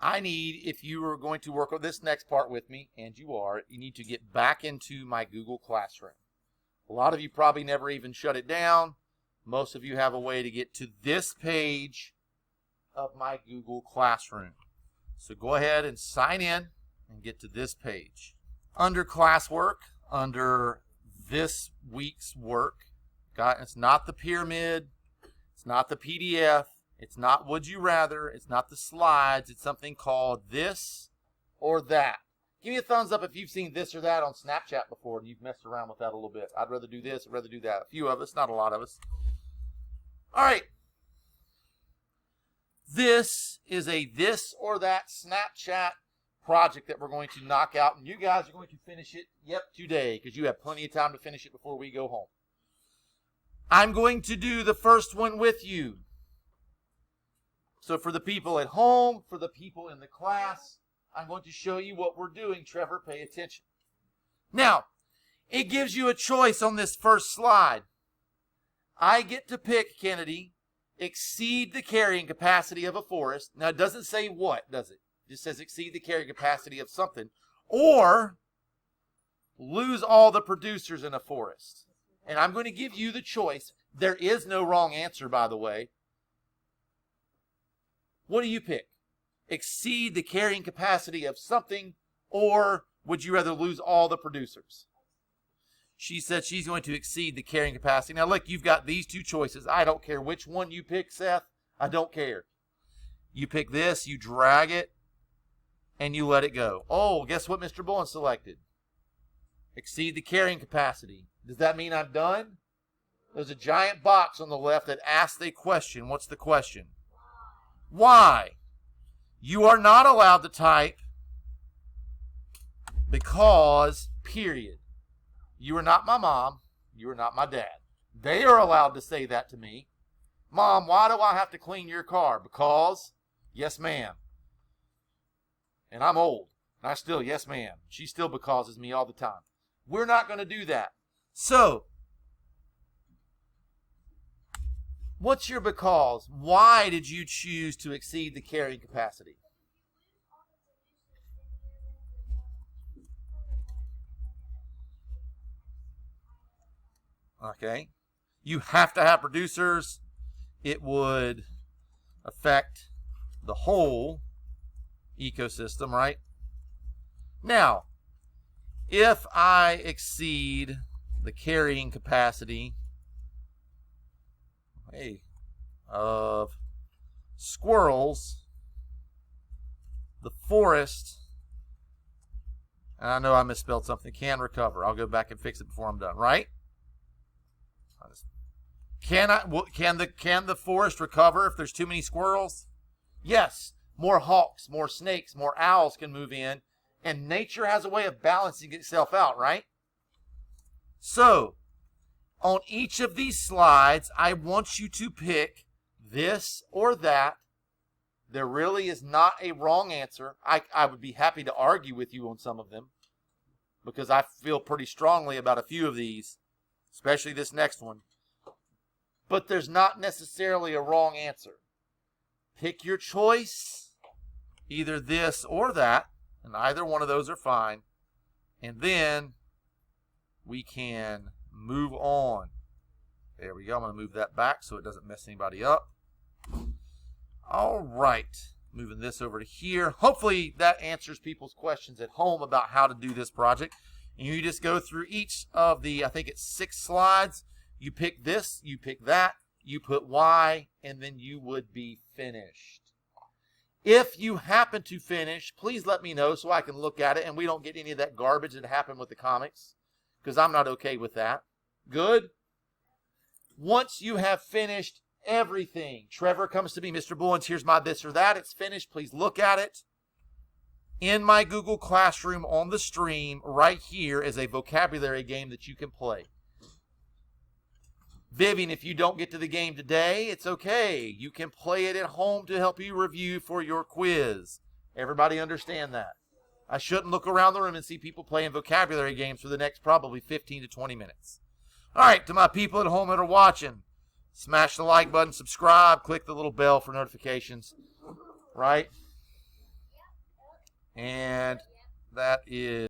I need, if you are going to work on this next part with me, and you are, you need to get back into my Google Classroom. A lot of you probably never even shut it down. Most of you have a way to get to this page of my Google Classroom. So go ahead and sign in and get to this page. Under classwork, under this week's work, it's not the pyramid, it's not the PDF, it's not would you rather, it's not the slides, it's something called this or that. Give me a thumbs up if you've seen this or that on Snapchat before and you've messed around with that a little bit. I'd rather do this, I'd rather do that. A few of us, not a lot of us. All right. This is a this or that Snapchat project that we're going to knock out, and you guys are going to finish it, today, because you have plenty of time to finish it before we go home. I'm going to do the first one with you. So for the people at home, for the people in the class, I'm going to show you what we're doing. Trevor, pay attention. Now, it gives you a choice on this first slide. I get to pick, Kennedy, exceed the carrying capacity of a forest. Now, it doesn't say what, does it? It just says exceed the carrying capacity of something. Or lose all the producers in a forest. And I'm going to give you the choice. There is no wrong answer, by the way. What do you pick? Exceed the carrying capacity of something, or would you rather lose all the producers? She said she's going to exceed the carrying capacity. Now, look, you've got these two choices. I don't care which one you pick, Seth. I don't care. You pick this, you drag it, and you let it go. Oh, guess what Mr. Bullen selected? Exceed the carrying capacity. Does that mean I'm done? There's a giant box on the left that asks a question. What's the question? Why? You are not allowed to type because, period. You are not my mom. You are not my dad. They are allowed to say that to me. Mom, why do I have to clean your car? Because, yes, ma'am. And I'm old. And I still, yes, ma'am. She still becauses me all the time. We're not going to do that. So, what's your because? Why did you choose to exceed the carrying capacity? Okay. You have to have producers. It would affect the whole ecosystem, right? Now, if I exceed the carrying capacity of squirrels, the forest, and I know I misspelled something, can recover. I'll go back and fix it before I'm done, right? Can the forest recover if there's too many squirrels? Yes. More hawks, more snakes, more owls can move in, and nature has a way of balancing itself out, right? So, on each of these slides, I want you to pick this or that. There really is not a wrong answer. I would be happy to argue with you on some of them because I feel pretty strongly about a few of these, especially this next one. But there's not necessarily a wrong answer. Pick your choice, either this or that, and either one of those are fine. And then we can move on. There we go. I'm going to move that back so it doesn't mess anybody up. All right. Moving this over to here. Hopefully that answers people's questions at home about how to do this project. And you just go through each of the, I think it's 6 slides. You pick this, you pick that, you put Y, and then you would be finished. If you happen to finish, please let me know so I can look at it and we don't get any of that garbage that happened with the comics, because I'm not okay with that. Good? Once you have finished everything, Trevor comes to me, Mr. Bullens, here's my this or that. It's finished. Please look at it. In my Google Classroom on the stream, right here is a vocabulary game that you can play. Vivian, if you don't get to the game today, it's okay. You can play it at home to help you review for your quiz. Everybody understand that? I shouldn't look around the room and see people playing vocabulary games for the next probably 15 to 20 minutes. All right, to my people at home that are watching, smash the like button, subscribe, click the little bell for notifications, right? And that is